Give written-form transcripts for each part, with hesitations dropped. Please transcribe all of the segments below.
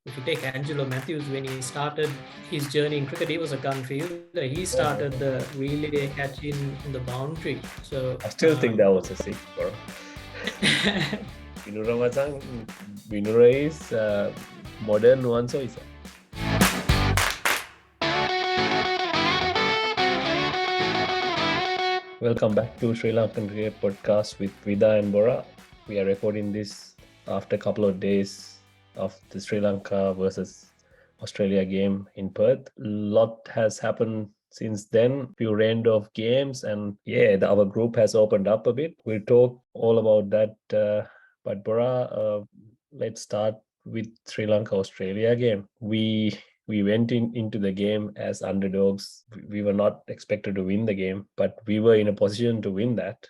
if you take Angelo Matthews, when he started his journey in cricket, he was a gun fielder. He started the relay catch in the boundary. So I still think that was a six, bro. Binura Macang, Binura is modern nuansa isa. Welcome back to Sri Lankan Cricket Podcast with Vida and Bora. We are recording this after a couple of days of the Sri Lanka versus Australia game in Perth. A lot has happened since then, few round of games, and our group has opened up a bit. We'll talk all about that. But Bora, let's start with Sri Lanka Australia game. We went into the game as underdogs. We were not expected to win the game, but we were in a position to win that.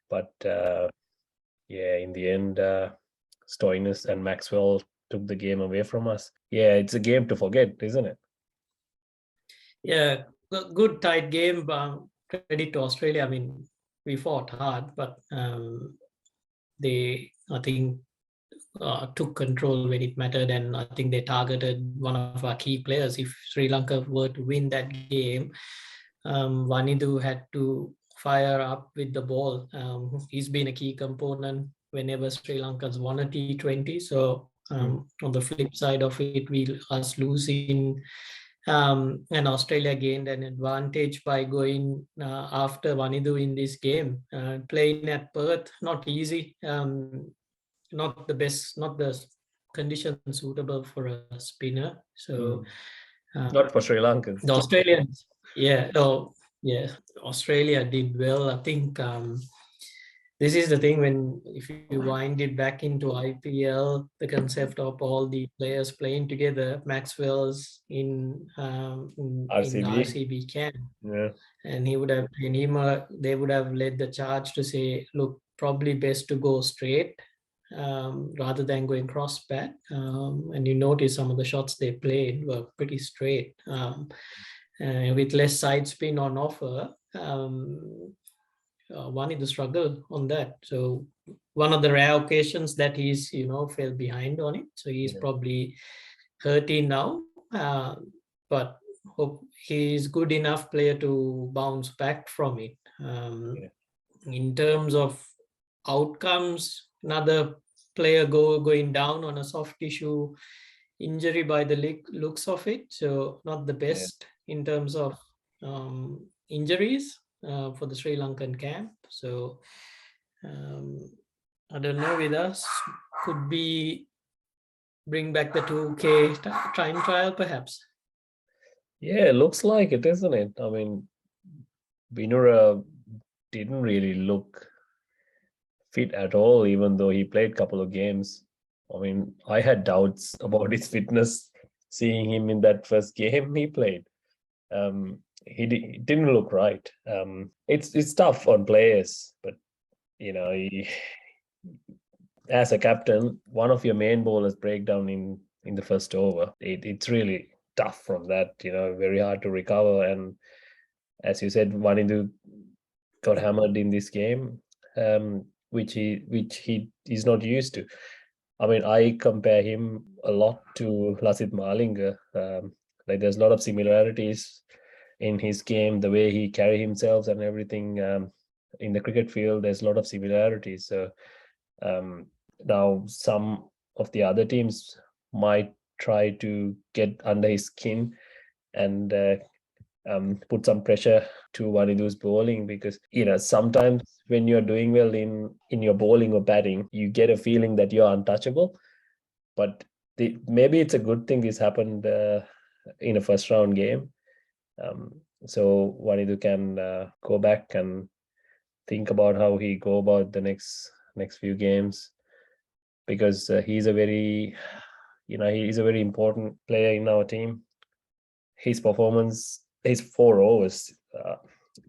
But in the end, Stoinis and Maxwell took the game away from us. Yeah, it's a game to forget, isn't it? Yeah, good tight game. Credit to Australia. I mean, we fought hard, but they, I think, took control when it mattered, and I think they targeted one of our key players. If Sri Lanka were to win that game, Vanidu had to fire up with the ball. He's been a key component whenever Sri Lanka's won a T20. So on the flip side of it, us losing, and Australia gained an advantage by going after Vanidu in this game. Playing at Perth, not easy. Not the best, not the conditions suitable for a spinner. So not for Sri Lankans. The Australians, Australia did well. I think this is the thing, when if you wind it back into IPL, the concept of all the players playing together, Maxwell's in RCB camp, and they would have led the charge to say, look, probably best to go straight rather than going cross bat. And you notice some of the shots they played were pretty straight, with less side spin on offer. Wanted to struggle on that. So one of the rare occasions that he's fell behind on it. So he's probably hurting now, but hope he's good enough player to bounce back from it. In terms of outcomes, another player going down on a soft tissue injury by the looks of it. So not the best in terms of injuries for the Sri Lankan camp. So I don't know, with us could be bring back the 2K time trial perhaps. Yeah, it looks like it, isn't it? I mean, Binura didn't really look fit at all, even though he played a couple of games. I mean, I had doubts about his fitness seeing him in that first game he played. He didn't look right. It's tough on players, but as a captain, one of your main bowlers break down in the first over. It's really tough from that. Very hard to recover. And as you said, Vanidu got hammered in this game, which he is not used to. I mean, I compare him a lot to Lasith Malinga. Like there's a lot of similarities in his game, the way he carry himself and everything in the cricket field. There's a lot of similarities. So now some of the other teams might try to get under his skin and put some pressure to Vanidu's bowling, because sometimes when you're doing well in your bowling or batting, you get a feeling that you're untouchable. But maybe it's a good thing this happened in a first round game, so Vanidu can go back and think about how he go about the next few games, because he's a very important player in our team. His performance, his 4 overs,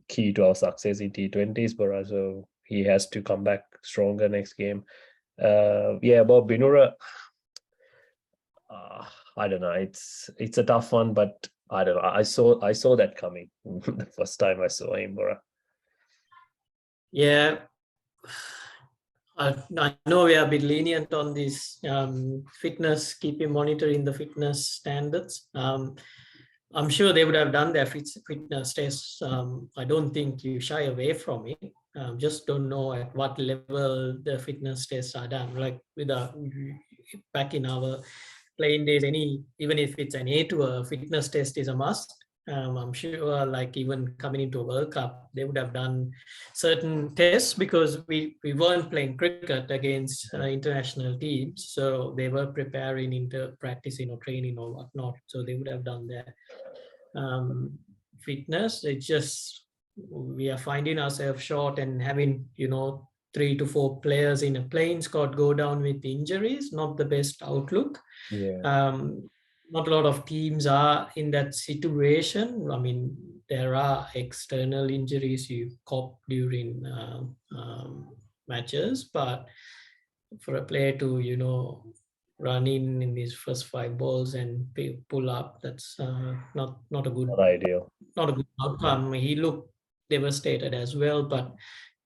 key to our success in T20s, but so he has to come back stronger next game. About Binura, I don't know. It's a tough one, but I don't know. I saw that coming the first time I saw him, Bora. Yeah, I know we are a bit lenient on this fitness, keeping monitoring the fitness standards. I'm sure they would have done their fitness tests. I don't think you shy away from it. Just don't know at what level the fitness tests are done. Like back in our playing days, even if it's an A tour, fitness test is a must. I'm sure, like even coming into a World Cup, they would have done certain tests because we weren't playing cricket against international teams, so they were preparing into practicing or training or whatnot. So they would have done their fitness. It's just we are finding ourselves short and having 3 to 4 players in a playing squad go down with injuries. Not the best outlook. Yeah, Not a lot of teams are in that situation. I mean, there are external injuries you cop during matches, but for a player to run in his first 5 balls and pull up, that's not a good not ideal. outcome. He looked devastated as well, but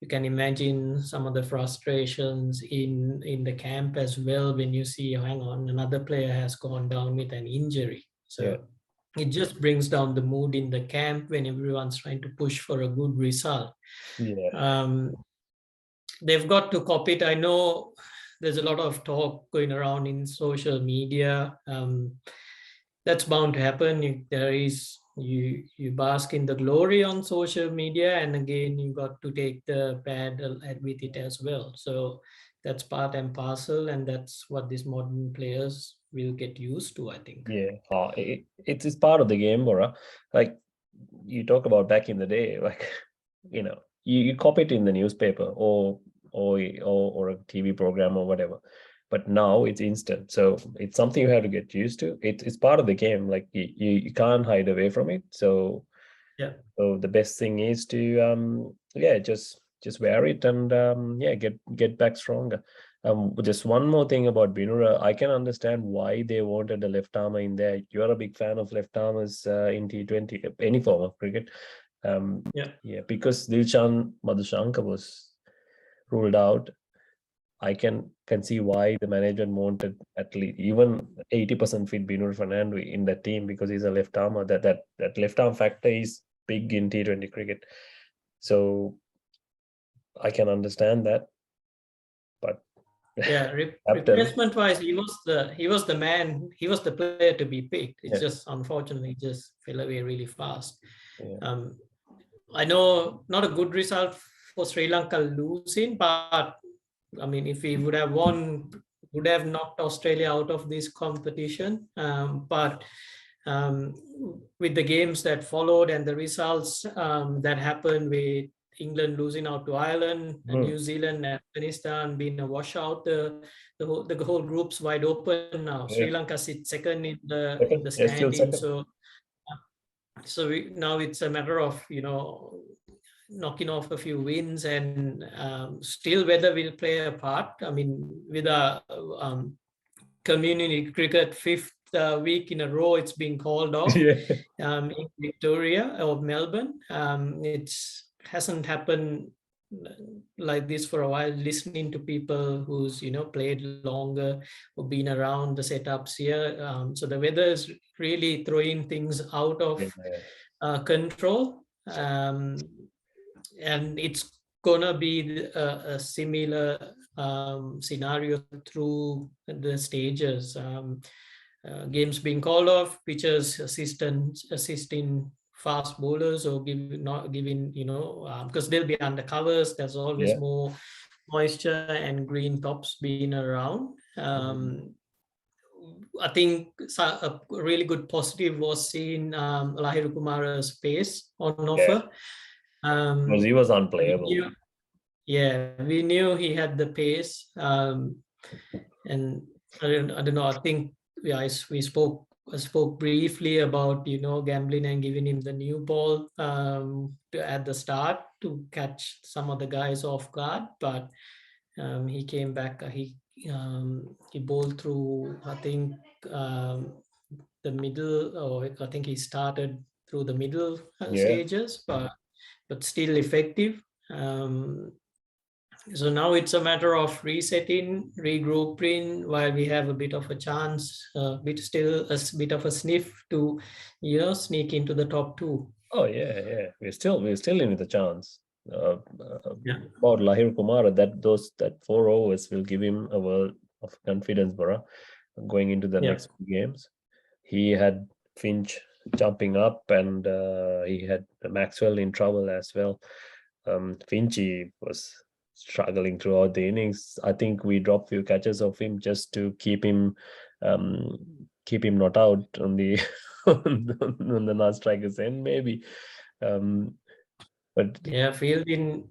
you can imagine some of the frustrations in the camp as well when you see, oh, hang on, another player has gone down with an injury. Yeah, So it just brings down the mood in the camp when everyone's trying to push for a good result. yeah, They've got to copy it. I know there's a lot of talk going around in social media. That's bound to happen. You bask in the glory on social media, and again you got to take the bad with it as well. So that's part and parcel, and that's what these modern players will get used to, I think. yeah. It's part of the game, Bora. Like you talk about back in the day, like you copy it in the newspaper or a TV program or whatever. But now it's instant, so it's something you have to get used to. It's part of the game. Like you can't hide away from it. So Yeah. so the best thing is to just wear it and get back stronger. Just one more thing about Binura, I can understand why they wanted a left armer in there. You're a big fan of left armers in T20, any form of cricket. Yeah. Yeah, because Dilshan Madhushanka was ruled out. I can see why the management wanted at least even 80% fit Binur Fernando in that team because he's a left armer. That left arm factor is big in T20 cricket. So I can understand that. But Yeah, captain, replacement wise, he was the man, he was the player to be picked. It's yeah, just unfortunately just fell away really fast. yeah, Um, I know not a good result for Sri Lanka losing, but I mean, if we would have won, would have knocked Australia out of this competition. But um, with the games that followed and the results that happened with England losing out to Ireland, and mm, New Zealand, Afghanistan being a washout, the whole group's wide open now. Sri yeah. Lanka sits second in the Second, yeah, still standing, second. so now it's a matter of knocking off a few wins, and still weather will play a part. I mean, with a community cricket fifth week in a row, it's been called off Yeah, in Victoria or Melbourne. It's hasn't happened like this for a while. Listening to people who's played longer or been around the setups here, so the weather is really throwing things out of yeah, control, and it's gonna be a similar scenario through the stages. Games being called off, pitchers assisting fast bowlers or not giving, because they'll be under covers. There's always yeah. more moisture and green tops being around. Mm, I think a really good positive was seeing Lahiru Kumara's pace on yeah, offer. because Um, he was we unplayable. knew, yeah, we knew he had the pace, and I don't know. I think we spoke briefly about gambling and giving him the new ball at the start to catch some of the guys off guard, but he came back. He bowled through, I think, the middle, or I think he started through the middle Yeah, stages, but still effective. Um, So now it's a matter of resetting, regrouping, while we have a bit of a chance, still a bit of a sniff to, sneak into the top two. Oh yeah. We're still in with a chance. Yeah. About Lahir Kumar, that 4 overs will give him a world of confidence, Bora, going into the Yeah. next few games. He had Finch jumping up, and he had Maxwell in trouble as well. Finchy was struggling throughout the innings. I think we dropped few catches of him just to keep him not out on the on the non-strikers end, maybe. Um, but Yeah, fielding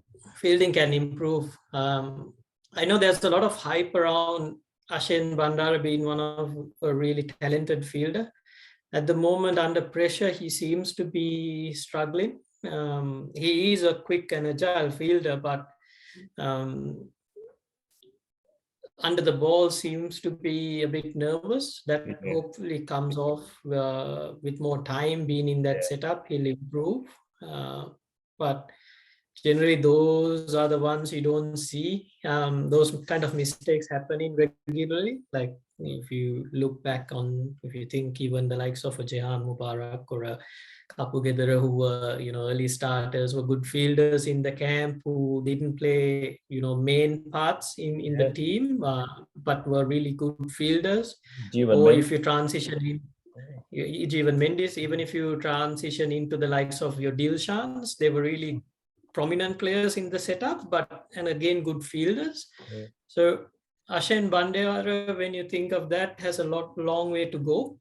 can improve. I know there's a lot of hype around Ashen Bandara being one of a really talented fielder. At the moment, under pressure, he seems to be struggling. He is a quick and agile fielder, but um, under the ball seems to be a bit nervous. That yeah, hopefully comes off with more time being in that yeah, setup. He'll improve. But generally, those are the ones you don't see. Those kind of mistakes happening regularly. Like if you think even the likes of a Jehan Mubarak or a Kapu Gedera, who were early starters, were good fielders in the camp, who didn't play main parts in the yeah. team, but were really good fielders. Jeevan Or Mendy. if you transition in, even Mendes, even if you transition into the likes of your Dilshans, they were really prominent players in the setup, and again good fielders. Yeah, So Ashen Bandara, when you think of that, has a long way to go.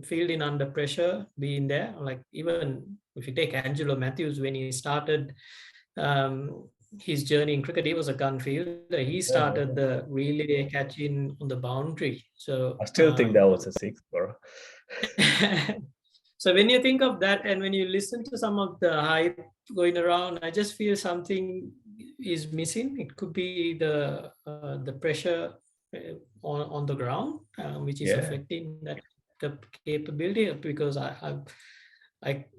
Fielding under pressure, being there. Like even if you take Angelo Matthews, when he started his journey in cricket, he was a gun fielder. He started yeah. the relay catching on the boundary. I So still think that was a six, bro. so when you think of that, and when you listen to some of the hype going around, I just feel something is missing. It could be the pressure on the ground, which is Yeah, affecting that capability. Because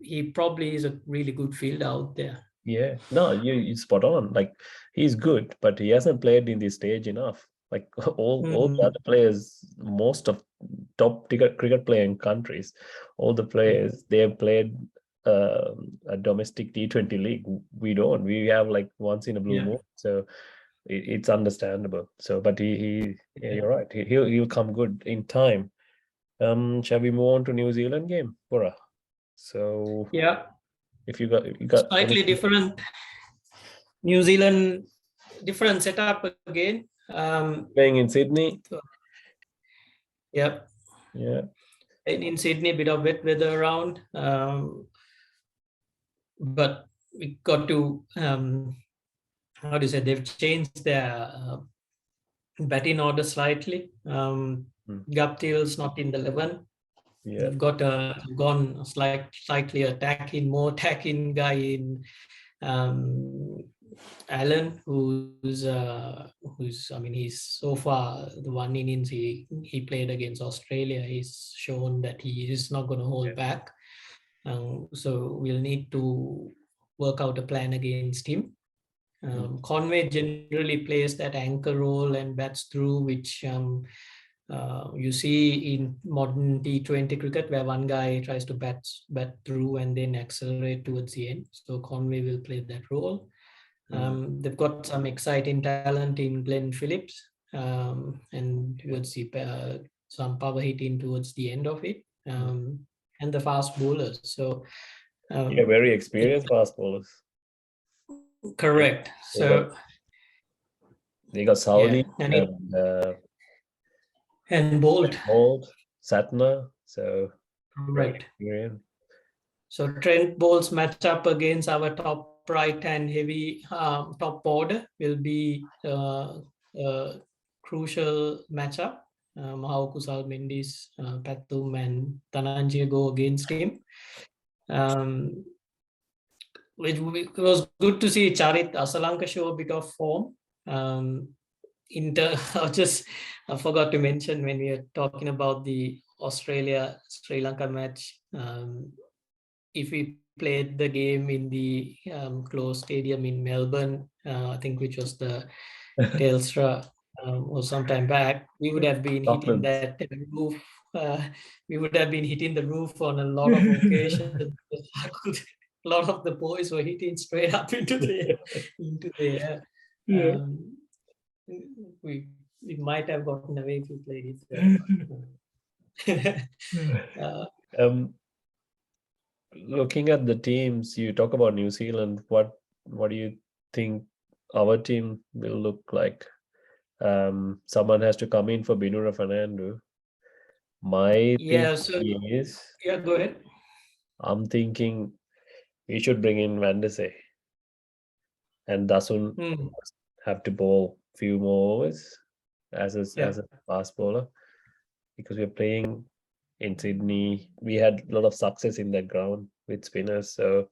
he probably is a really good fielder out there. yeah. No, you spot on. Like he's good, but he hasn't played in this stage enough. Like all the Mhm. other players, most of top cricket playing countries, all the players they have played a domestic T20 league. We don't. We have like once in a blue Yeah, moon. So it's understandable. So, but yeah, yeah, you're right. He'll come good in time. Shall we move on to New Zealand game, Bora? So yeah. if you got Slightly anything different. New Zealand, different setup again. playing in Sydney, Yeah, yeah, in Sydney, a bit of wet weather around, but we got to how do you say, they've changed their batting order slightly. mm, Guptill's not in the 11. yeah, They've got gone slightly more attacking guy in um, Allen, who's I mean, he's so far the one innings he played against Australia, he's shown that he is not going to hold back. So we'll need to work out a plan against him. mm, Conway generally plays that anchor role and bats through, which you see in modern T20 cricket, where one guy tries to bat through and then accelerate towards the end. So Conway will play that role. mm, They've got some exciting talent in Glenn Phillips, and towards some power hitting towards the end of it, mm. and the fast bowlers. So Yeah, um, very it, experienced fast bowlers. They, correct. they got So they got yeah, Saudi and and Bolt. Bolt, Satna, so very Correct. experienced. So Trent Bowles match up against our top right and heavy top order will be a crucial matchup. How Kusal Mendes, Patum, and Tananjia go against him. Um, it was good to see Charit Asalanka show a bit of form. Um, I forgot to mention when we were talking about the Australia Sri Lanka match. if we played the game in the closed stadium in Melbourne, I think which was the Telstra or sometime back, we would have been hitting Docklands. that roof. We would have been hitting the roof on a lot of occasions. A lot of the boys were hitting straight up into the air. Yeah. We might have gotten away if we played it better. uh, Um, looking at the teams, you talk about New Zealand. What do you think our team will look like? Someone has to come in for Binura Fernando. My yeah, so thinking is, yeah, go ahead. I'm thinking we should bring in Van der Sar and Dasun Hmm. have to bowl few more overs as Yeah. a fast bowler, because we're playing in Sydney. We had a lot of success in that ground with spinners. So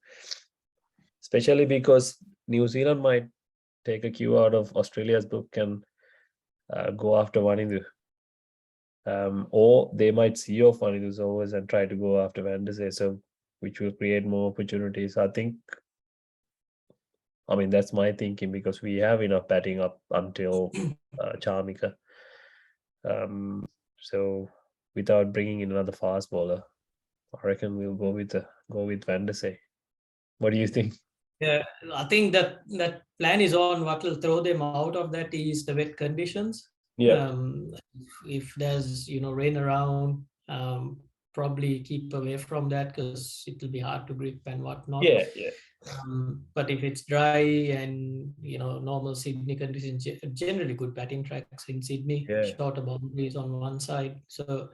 especially because New Zealand might take a cue out of Australia's book and go after Wanindu. Or they might see off Wanindu's overs and try to go after Van der Sar, so which will create more opportunities. I mean, that's my thinking, because we have enough batting up until Charmika. So without bringing in another fast bowler, I reckon we'll go with Van der Sar. What do you think? Yeah, I think that plan is on. What will throw them out of that is the wet conditions. Yeah, If there's rain around, probably keep away from that because it will be hard to grip and whatnot. yeah. But if it's dry and normal Sydney conditions, generally good batting tracks in Sydney, Yeah, shorter boundaries on one side. So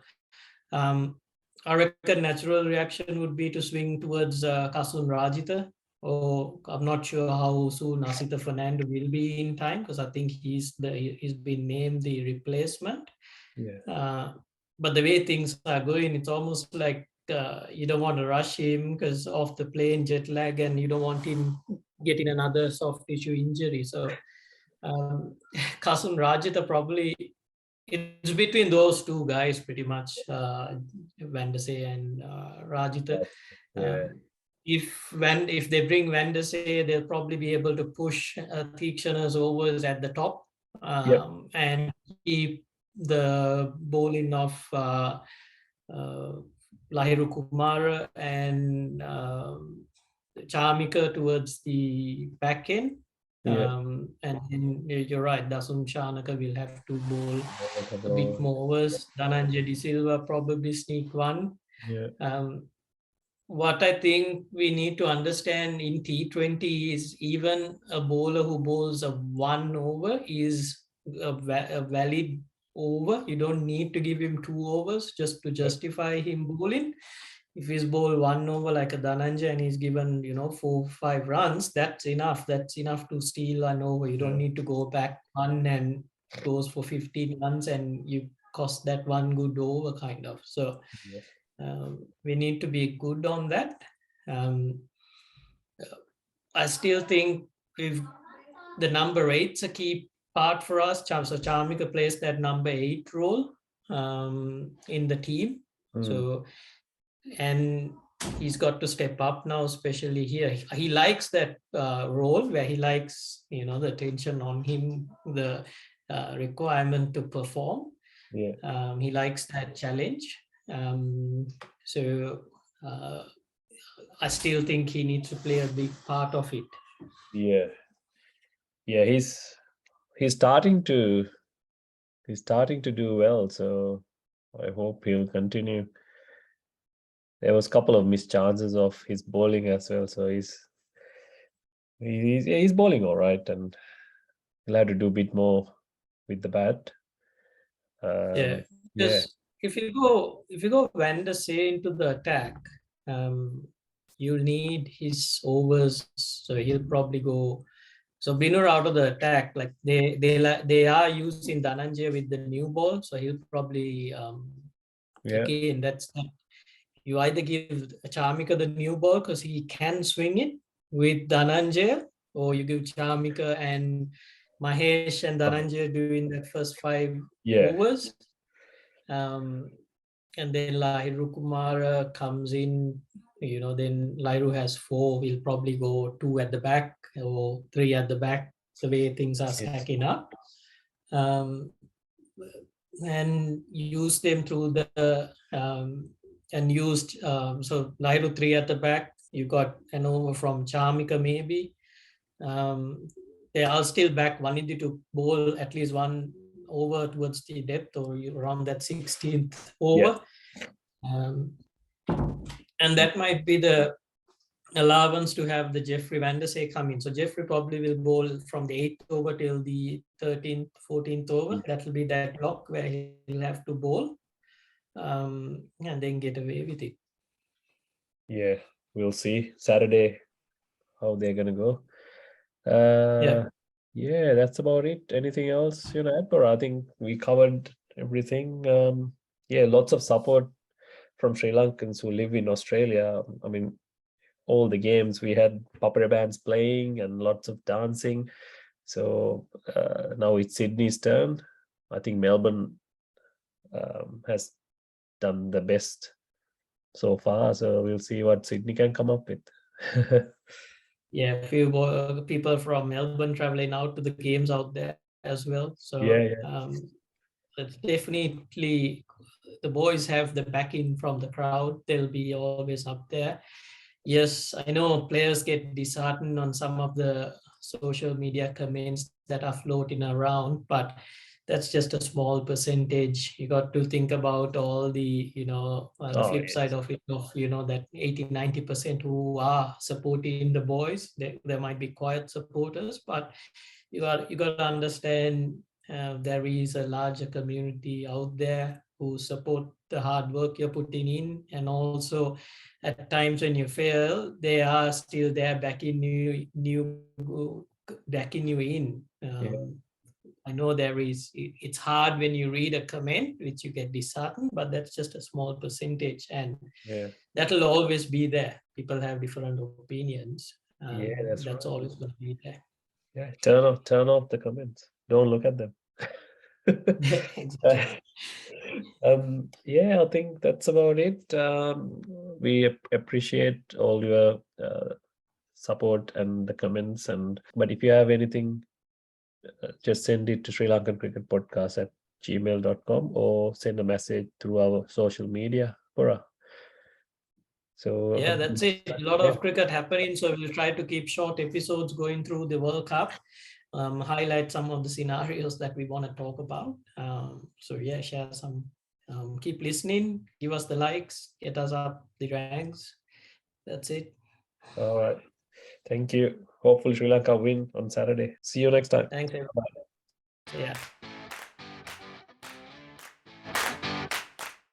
um, I reckon natural reaction would be to swing towards Kasun Rajitha. Or I'm not sure how soon Asita Fernando will be in time, because I think he's been named the replacement. yeah, Uh, but the way things are going, it's almost like you don't want to rush him because of the plane jet lag, and you don't want him getting another soft tissue injury. So Kasun Rajitha probably, it's between those two guys pretty much, Van der Sar and Rajitha. yeah, Um, if they bring Van der Sar, they'll probably be able to push Theekshana's overs at the top, yep, and keep the bowling of uh, Lahiru Kumara and Charmika towards the back end. yeah. And then you're right, Dasun Shanaka will have to bowl a bit Ball. more overs. Dhananjay De Silva probably sneak one. Yeah, Um, what I think we need to understand in T20 is even a bowler who bowls a one over is a valid over. You don't need to give him two overs just to yeah, justify him bowling. If he's bowled one over like a Dhananjay and he's given 4-5 runs, that's enough. That's enough to steal an over. You don't yeah, need to go back one and goes for 15 runs and you cost that one good over kind of. So yeah, we need to be good on that. Um, I still think if the number eight's a key part for us. So Charmika plays that number 8 role in the team. mm, So, and he's got to step up now, especially here. He likes that role where he likes, the attention on him, the requirement to perform. yeah, He likes that challenge. So uh, I still think he needs to play a big part of it. yeah, yeah. He's starting to do well. So I hope he'll continue. There was a couple of missed chances of his bowling as well. So he's bowling all right, and he'll have to do a bit more with the bat. Yeah, Yeah, because if you go Van der Sar into the attack, you'll need his overs. So he'll probably go. So Binur out of the attack, like they are using Dhananjay with the new ball, so he'll probably yeah, again that you either give Charmika the new ball because he can swing it with Dhananjay, or you give Charmika and Mahesh and Dhananjay doing that first 5 yeah, overs. And then Lahiru Kumara comes in then Lairu has 4. We'll probably go 2 at the back or 3 at the back, the way things are Yes. stacking up. And use them through the and used so Lairu 3 at the back. You got an over from Charmika maybe. They are still back. One needed to bowl at least one over towards the depth or around that 16th over. Um, and that might be the allowance to have the Jeffrey Van der Sey come in. So Jeffrey probably will bowl from the 8th over till the 13th, 14th over. That will be that block where he'll have to bowl and then get away with it. Yeah, we'll see Saturday how they're gonna go. Yeah, that's about it. Anything else you know, Edgar? I think we covered everything. Yeah, lots of support from Sri Lankans who live in Australia. I mean, all the games we had Papare bands playing and lots of dancing. So now it's Sydney's turn. I think Melbourne has done the best so far. So we'll see what Sydney can come up with. Yeah, a few people from Melbourne traveling out to the games out there as well. So Yeah. it's definitely the boys have the backing from the crowd. They'll be always up there. Yes, I know players get disheartened on some of the social media comments that are floating around, but that's just a small percentage. You got to think about all the, the Oh, flip side yes. of it, that 80-90% who are supporting the boys. There might be quiet supporters, but you got to understand there is a larger community out there who support the hard work you're putting in, and also at times when you fail, they are still there backing you in. Yeah. I know it's hard when you read a comment which you get disheartened, but that's just a small percentage, and Yeah. that'll always be there. People have different opinions. Yeah, that's That's right. always going to be there. Yeah, turn off the comments. Don't look at them. Exactly. Yeah, I think that's about it. We appreciate all your support and the comments. But if you have anything, just send it to srilankancricketpodcast at gmail.com or send a message through our social media. Pura. So Yeah, that's it. A lot yeah. of cricket happening, so we'll try to keep short episodes going through the World Cup, highlight some of the scenarios that we want to talk about. So yeah, share some, keep listening, give us the likes, get us up the ranks. That's it. All right. Thank you. Hopefully Sri Lanka win on Saturday. See you next time. Thanks, everyone. Yeah.